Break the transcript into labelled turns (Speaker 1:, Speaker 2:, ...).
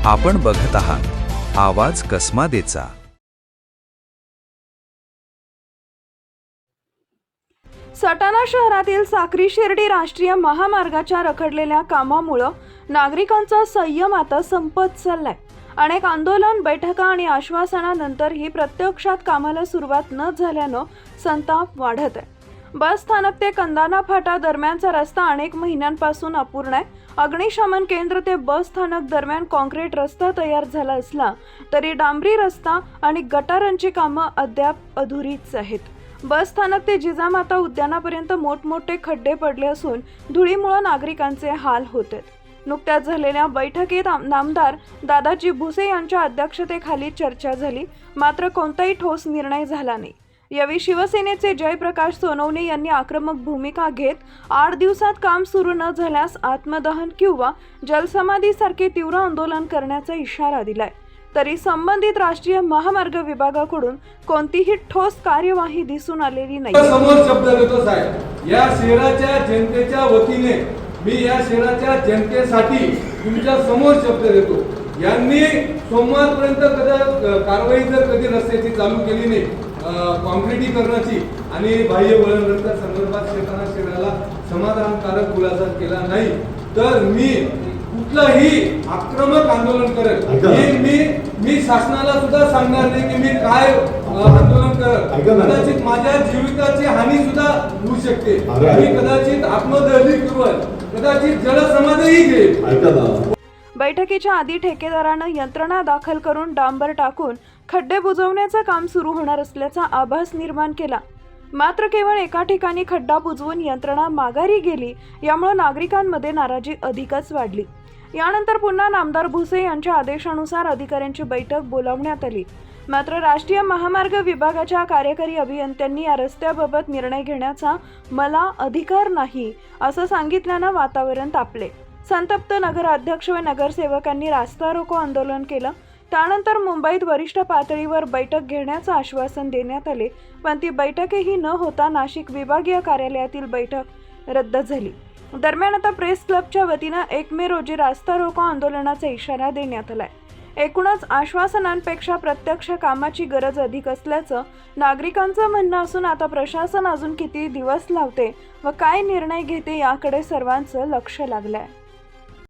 Speaker 1: आपण बघत आहात आवाज कसमादेचा।
Speaker 2: सटाणा शहरातील साक्री शिर्डी राष्ट्रीय महामार्गाच्या रखडलेल्या कामामुळे नागरिकांचा संयम आता संपत चाललाय। अनेक आंदोलन, बैठका आणि आश्वासनानंतरही प्रत्यक्षात कामाला सुरुवात न झाल्यानं संताप वाढत आहे। बस स्थानक ते कंदाना फाटा दरम्यानचा रस्ता अनेक महिन्यांपासून अपूर्ण आहे। अग्निशमन केंद्र ते बस स्थानक दरम्यान कॉन्क्रीट रस्ता तयार झाला असला तरी डांबरी रस्ता आणि गटारांची कामं अद्याप अधुरीच आहेत। बस स्थानक ते जिजामाता उद्यानापर्यंत मोठमोठे खड्डे पडले असून धुळीमुळे नागरिकांचे हाल होत आहेत। नुकत्याच झालेल्या बैठकीत नामदार दादाजी भुसे यांच्या अध्यक्षतेखाली चर्चा झाली, मात्र कोणताही ठोस निर्णय झाला नाही। यावेळी शिवसेनेचे जयप्रकाश सोनवणे यांनी आक्रमक भूमिका घेत 8 दिवसात काम सुरू न झाल्यास आत्मदहन किंवा जलसमाधीसारखे तीव्र आंदोलन करण्याचा इशारा दिलाय। तरी संबंधित राष्ट्रीय महामार्ग विभागाकडून कोणतीही ठोस कार्यवाही दिसून आलेली नाही।
Speaker 3: समोर शब्द देतो साहेब, या शहराच्या जनतेच्या वतीने मी या शहराच्या जनतेसाठी तुमच्या समोर शब्द देतो। यांनी सोमवारपर्यंत कारवाई जर कधी रस्त्याची चालू केली नाही, कॉन्क्रिटीकरणाची आणि बाह्य वळण रस्त्या संदर्भात शहराला समाधानकारक खुलासा केला नाही तर मी कुठलंही आक्रमक आंदोलन करेल। मी शासनाला सुद्धा सांगणार नाही की मी काय आंदोलन करेल। कदाचित माझ्या जीविताची हानी सुद्धा होऊ शकते। मी कदाचित आत्मदहन करेल, कदाचित जलसमाधीही घेईल।
Speaker 2: बैठकीच्या आधी ठेकेदारानं यंत्रणा दाखल करून डांबर टाकून खड्डे बुजवण्याचं काम सुरू होणार असल्याचा आभास निर्माण केला, मात्र केवळ एका ठिकाणी खड्डा बुजवून यंत्रणा माघारी गेली, यामुळे नागरिकांमध्ये नाराजी अधिकच वाढली। यानंतर पुन्हा नामदार भुसे यांच्या आदेशानुसार अधिकाऱ्यांची बैठक बोलावण्यात आली, मात्र राष्ट्रीय महामार्ग विभागाच्या कार्यकारी अभियंत्यांनी या रस्त्याबाबत निर्णय घेण्याचा मला अधिकार नाही असं सांगितल्यानं वातावरण तापले। संतप्त नगराध्यक्ष व नगरसेवकांनी रास्ता रोको आंदोलन केलं। त्यानंतर मुंबईत वरिष्ठ पातळीवर बैठक घेण्याचं आश्वासन देण्यात आले, पण ती बैठकही न होता नाशिक विभागीय कार्यालयातील बैठक रद्द झाली। दरम्यान आता प्रेस क्लबच्या वतीनं 1 मे रोजी रास्ता रोको आंदोलनाचा इशारा देण्यात आलाय। एकूणच आश्वासनांपेक्षा प्रत्यक्ष कामाची गरज अधिक असल्याचं नागरिकांचं म्हणणं असून आता प्रशासन अजून किती दिवस लावते व काय निर्णय घेते याकडे सर्वांचं लक्ष लागलंय।